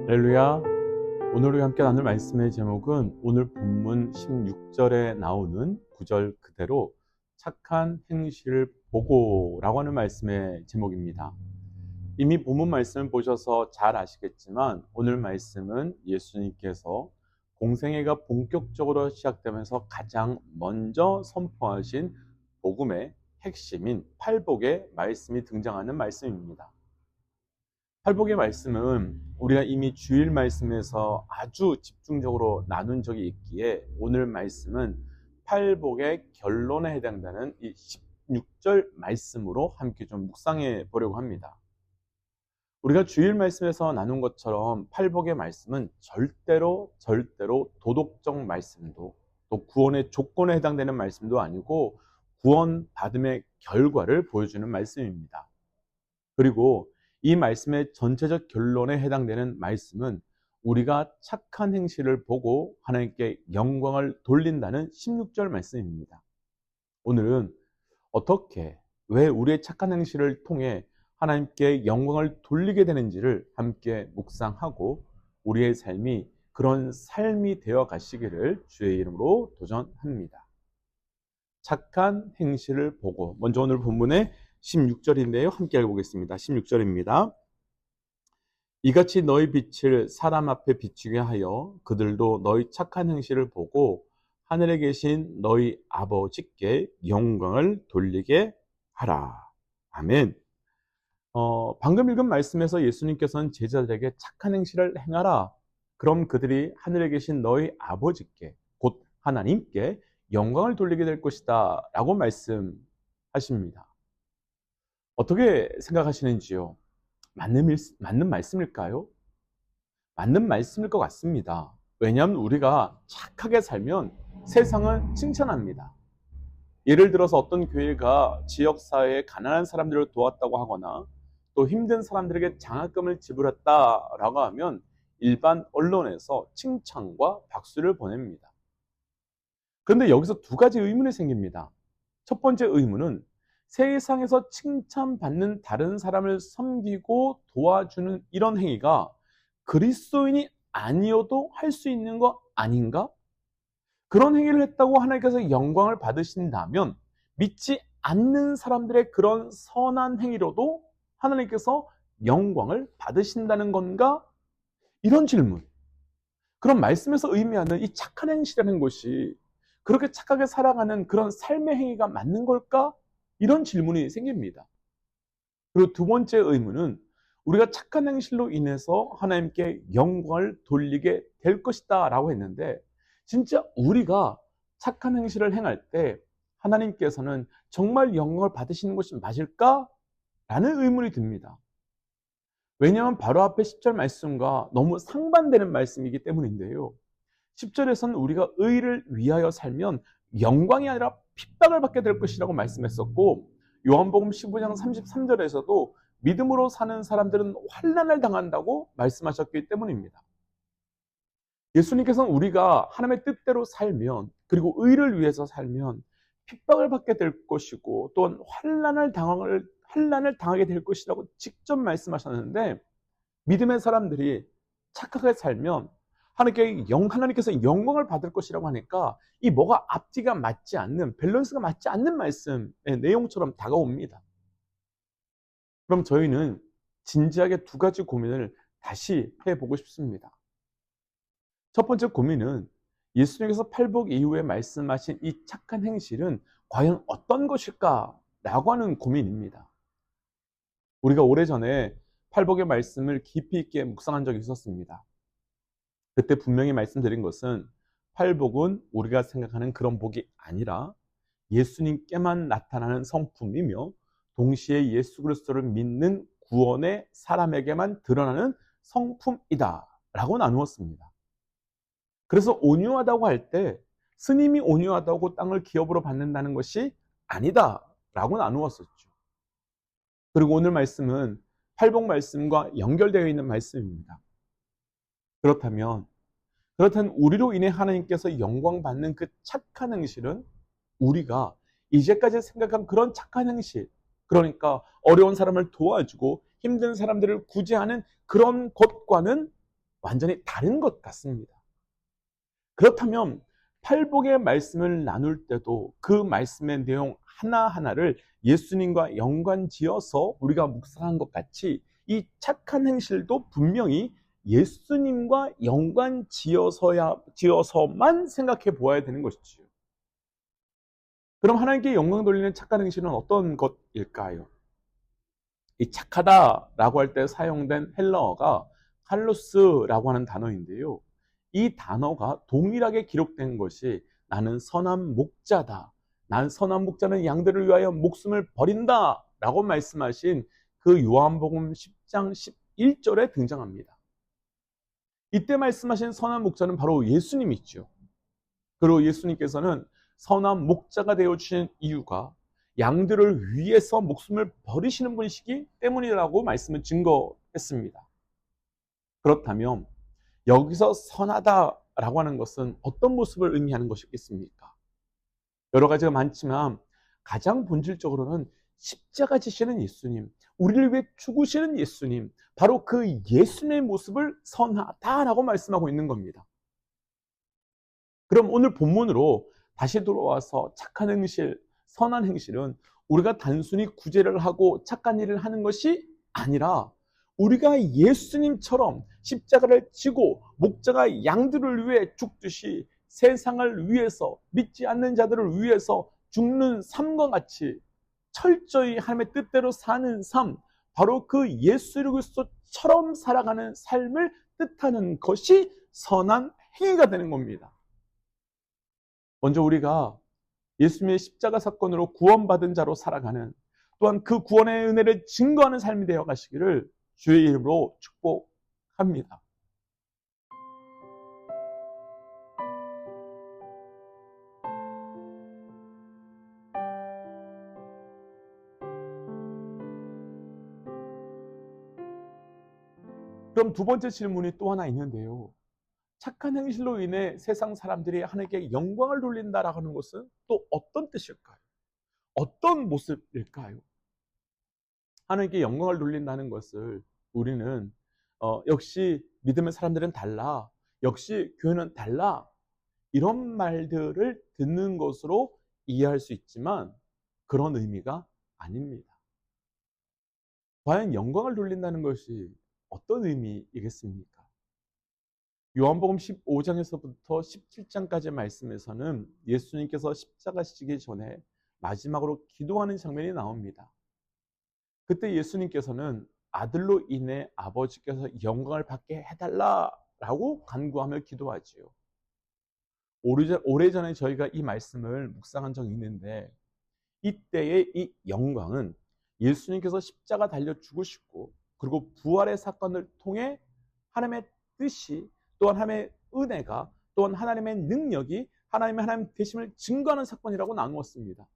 할렐루야. 오늘 우리가 함께 나눌 말씀의 제목은 오늘 본문 16절에 나오는 구절 그대로 착한 행실을 보고라고 하는 말씀의 제목입니다. 이미 본문 말씀을 보셔서 잘 아시겠지만 오늘 말씀은 예수님께서 공생애가 본격적으로 시작되면서 가장 먼저 선포하신 복음의 핵심인 팔복의 말씀이 등장하는 말씀입니다. 팔복의 말씀은 우리가 이미 주일 말씀에서 아주 집중적으로 나눈 적이 있기에 오늘 말씀은 팔복의 결론에 해당되는 이 16절 말씀으로 함께 좀 묵상해 보려고 합니다. 우리가 주일 말씀에서 나눈 것처럼 팔복의 말씀은 절대로 도덕적 말씀도 또 구원의 조건에 해당되는 말씀도 아니고 구원 받음의 결과를 보여주는 말씀입니다. 그리고 이 말씀의 전체적 결론에 해당되는 말씀은 우리가 착한 행실을 보고 하나님께 영광을 돌린다는 16절 말씀입니다. 오늘은 어떻게, 왜 우리의 착한 행실을 통해 하나님께 영광을 돌리게 되는지를 함께 묵상하고 우리의 삶이 그런 삶이 되어 가시기를 주의 이름으로 도전합니다. 착한 행실을 보고, 먼저 오늘 본문의 16절인데요. 함께 읽어보겠습니다. 16절입니다. 이같이 너희 빛을 사람 앞에 비추게 하여 그들도 너희 착한 행실을 보고 하늘에 계신 너희 아버지께 영광을 돌리게 하라. 아멘. 방금 읽은 말씀에서 예수님께서는 제자들에게 착한 행실을 행하라. 그럼 그들이 하늘에 계신 너희 아버지께, 곧 하나님께 영광을 돌리게 될 것이다 라고 말씀하십니다. 어떻게 생각하시는지요? 맞는 말씀일까요? 맞는 말씀일 것 같습니다. 왜냐하면 우리가 착하게 살면 세상은 칭찬합니다. 예를 들어서 어떤 교회가 지역사회에 가난한 사람들을 도왔다고 하거나 또 힘든 사람들에게 장학금을 지불했다라고 하면 일반 언론에서 칭찬과 박수를 보냅니다. 그런데 여기서 두 가지 의문이 생깁니다. 첫 번째 의문은 세상에서 칭찬받는 다른 사람을 섬기고 도와주는 이런 행위가 그리스도인이 아니어도 할 수 있는 거 아닌가? 그런 행위를 했다고 하나님께서 영광을 받으신다면 믿지 않는 사람들의 그런 선한 행위로도 하나님께서 영광을 받으신다는 건가? 이런 질문. 그런 말씀에서 의미하는 이 착한 행실이라는 것이 그렇게 착하게 살아가는 그런 삶의 행위가 맞는 걸까? 이런 질문이 생깁니다. 그리고 두 번째 의문은 우리가 착한 행실로 인해서 하나님께 영광을 돌리게 될 것이다 라고 했는데 진짜 우리가 착한 행실을 행할 때 하나님께서는 정말 영광을 받으시는 것이 맞을까? 라는 의문이 듭니다. 왜냐하면 바로 앞에 10절 말씀과 너무 상반되는 말씀이기 때문인데요. 10절에서는 우리가 의를 위하여 살면 영광이 아니라 핍박을 받게 될 것이라고 말씀했었고 요한복음 15장 33절에서도 믿음으로 사는 사람들은 환난을 당한다고 말씀하셨기 때문입니다. 예수님께서는 우리가 하나님의 뜻대로 살면 그리고 의를 위해서 살면 핍박을 받게 될 것이고 또한 환난을 당하게 될 것이라고 직접 말씀하셨는데 믿음의 사람들이 착하게 살면 하나님께서 영광을 받을 것이라고 하니까 이 뭐가 앞뒤가 맞지 않는, 밸런스가 맞지 않는 말씀의 내용처럼 다가옵니다. 그럼 저희는 진지하게 두 가지 고민을 다시 해보고 싶습니다. 첫 번째 고민은 예수님께서 팔복 이후에 말씀하신 이 착한 행실은 과연 어떤 것일까? 라고 하는 고민입니다. 우리가 오래전에 팔복의 말씀을 깊이 있게 묵상한 적이 있었습니다. 그때 분명히 말씀드린 것은 팔복은 우리가 생각하는 그런 복이 아니라 예수님께만 나타나는 성품이며 동시에 예수 그리스도를 믿는 구원의 사람에게만 드러나는 성품이다 라고 나누었습니다. 그래서 온유하다고 할 때 스님이 온유하다고 땅을 기업으로 받는다는 것이 아니다 라고 나누었었죠. 그리고 오늘 말씀은 팔복 말씀과 연결되어 있는 말씀입니다. 그렇다면 우리로 인해 하나님께서 영광 받는 그 착한 행실은 우리가 이제까지 생각한 그런 착한 행실, 그러니까 어려운 사람을 도와주고 힘든 사람들을 구제하는 그런 것과는 완전히 다른 것 같습니다. 그렇다면 팔복의 말씀을 나눌 때도 그 말씀의 내용 하나하나를 예수님과 연관지어서 우리가 묵상한 것 같이 이 착한 행실도 분명히 예수님과 연관지어서만 생각해 보아야 되는 것이지요. 그럼 하나님께 영광 돌리는 착한 행실은 어떤 것일까요? 이 착하다라고 할 때 사용된 헬라어가 칼로스라고 하는 단어인데요. 이 단어가 동일하게 기록된 것이 나는 선한 목자다. 난 선한 목자는 양들을 위하여 목숨을 버린다. 라고 말씀하신 그 요한복음 10장 11절에 등장합니다. 이때 말씀하신 선한 목자는 바로 예수님이죠. 그리고 예수님께서는 선한 목자가 되어주신 이유가 양들을 위해서 목숨을 버리시는 분이시기 때문이라고 말씀을 증거했습니다. 그렇다면 여기서 선하다라고 하는 것은 어떤 모습을 의미하는 것이겠습니까? 여러 가지가 많지만 가장 본질적으로는 십자가 지시는 예수님, 우리를 위해 죽으시는 예수님, 바로 그 예수님의 모습을 선하다라고 말씀하고 있는 겁니다. 그럼 오늘 본문으로 다시 돌아와서 착한 행실, 선한 행실은 우리가 단순히 구제를 하고 착한 일을 하는 것이 아니라 우리가 예수님처럼 십자가를 지고 목자가 양들을 위해 죽듯이 세상을 위해서, 믿지 않는 자들을 위해서 죽는 삶과 같이 철저히 하나님의 뜻대로 사는 삶, 바로 그 예수 그리스도처럼 살아가는 삶을 뜻하는 것이 선한 행위가 되는 겁니다. 먼저 우리가 예수님의 십자가 사건으로 구원받은 자로 살아가는, 또한 그 구원의 은혜를 증거하는 삶이 되어 가시기를 주의 이름으로 축복합니다. 그럼 두 번째 질문이 또 하나 있는데요. 착한 행실로 인해 세상 사람들이 하나님께 영광을 돌린다라고 하는 것은 또 어떤 뜻일까요? 어떤 모습일까요? 하나님께 영광을 돌린다는 것을 우리는 역시 믿음의 사람들은 달라, 역시 교회는 달라, 이런 말들을 듣는 것으로 이해할 수 있지만 그런 의미가 아닙니다. 과연 영광을 돌린다는 것이 어떤 의미이겠습니까? 요한복음 15장에서부터 17장까지의 말씀에서는 예수님께서 십자가 지기 전에 마지막으로 기도하는 장면이 나옵니다. 그때 예수님께서는 아들로 인해 아버지께서 영광을 받게 해달라라고 간구하며 기도하지요. 오래전에 저희가 이 말씀을 묵상한 적이 있는데, 이때의 이 영광은 예수님께서 십자가 달려 죽으시고 그리고 부활의 사건을 통해 하나님의 뜻이, 또한 하나님의 은혜가, 또한 하나님의 능력이 하나님 되심을 증거하는 사건이라고 나누었습니다.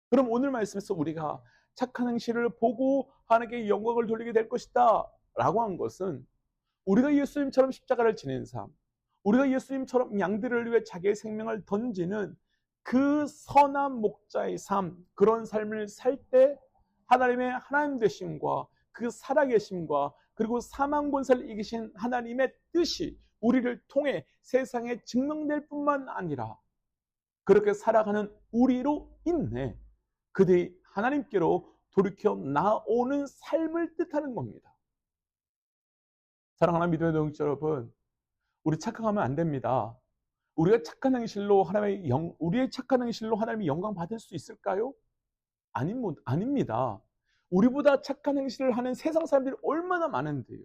그럼 오늘 말씀에서 우리가 착한 행실을 보고 하나님께 영광을 돌리게 될 것이다 라고 한 것은 우리가 예수님처럼 십자가를 지닌 삶, 우리가 예수님처럼 양들을 위해 자기의 생명을 던지는 그 선한 목자의 삶, 그런 삶을 살 때 하나님의 하나님 되심과 그 살아계심과 그리고 사망 권세를 이기신 하나님의 뜻이 우리를 통해 세상에 증명될 뿐만 아니라 그렇게 살아가는 우리로 인해 그들이 하나님께로 돌이켜 나오는 삶을 뜻하는 겁니다. 사랑하는 믿음의 동지 여러분, 우리 착각하면 안 됩니다. 우리의 착한 행실로 하나님의 영광 받을 수 있을까요? 아닙니다. 우리보다 착한 행실을 하는 세상 사람들이 얼마나 많은데요.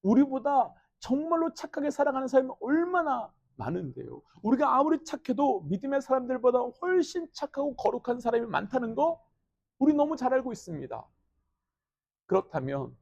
우리보다 정말로 착하게 살아가는 사람이 얼마나 많은데요. 우리가 아무리 착해도 믿음의 사람들보다 훨씬 착하고 거룩한 사람이 많다는 거 우리 너무 잘 알고 있습니다. 그렇다면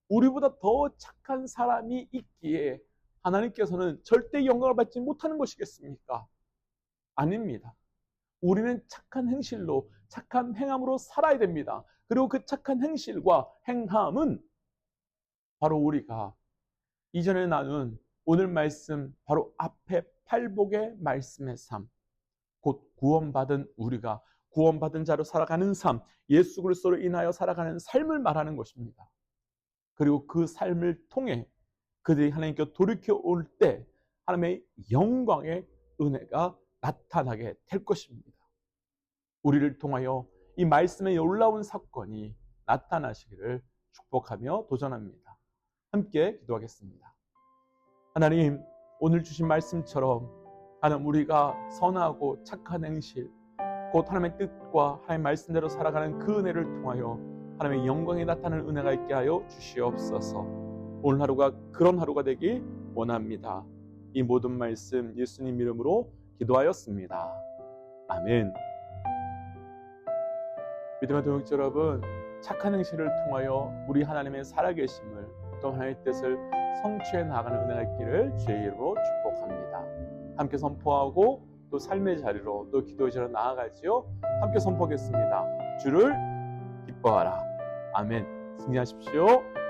우리보다 더 착한 사람이 있기에 하나님께서는 절대 영광을 받지 못하는 것이겠습니까? 아닙니다. 우리는 착한 행실로, 착한 행함으로 살아야 됩니다. 그리고 그 착한 행실과 행함은 바로 우리가 이전에 나눈 오늘 말씀 바로 앞에 팔복의 말씀의 삶, 곧 구원받은 우리가 구원받은 자로 살아가는 삶, 예수 그리스도로 인하여 살아가는 삶을 말하는 것입니다. 그리고 그 삶을 통해 그들이 하나님께 돌이켜 올 때 하나님의 영광의 은혜가 나타나게 될 것입니다. 우리를 통하여 이 말씀에 놀라운 사건이 나타나시기를 축복하며 도전합니다. 함께 기도하겠습니다. 하나님, 오늘 주신 말씀처럼 하나님, 우리가 선하고 착한 행실, 곧 하나님의 뜻과 하나님의 말씀대로 살아가는 그 은혜를 통하여 하나님의 영광이 나타나는 은혜가 있게 하여 주시옵소서. 오늘 하루가 그런 하루가 되길 원합니다. 이 모든 말씀 예수님 이름으로 기도하였습니다. 아멘. 믿음의 동역자 여러분, 착한 행실을 통하여 우리 하나님의 살아계심을 또 하나님의 뜻을 성취해 나가는 은혜가 있기를 주의 이름으로 축복합니다. 함께 선포하고 또 삶의 자리로 또 기도의 자리로 나아가지요. 함께 선포하겠습니다. 주를 기뻐하라. 아멘. 승리하십시오.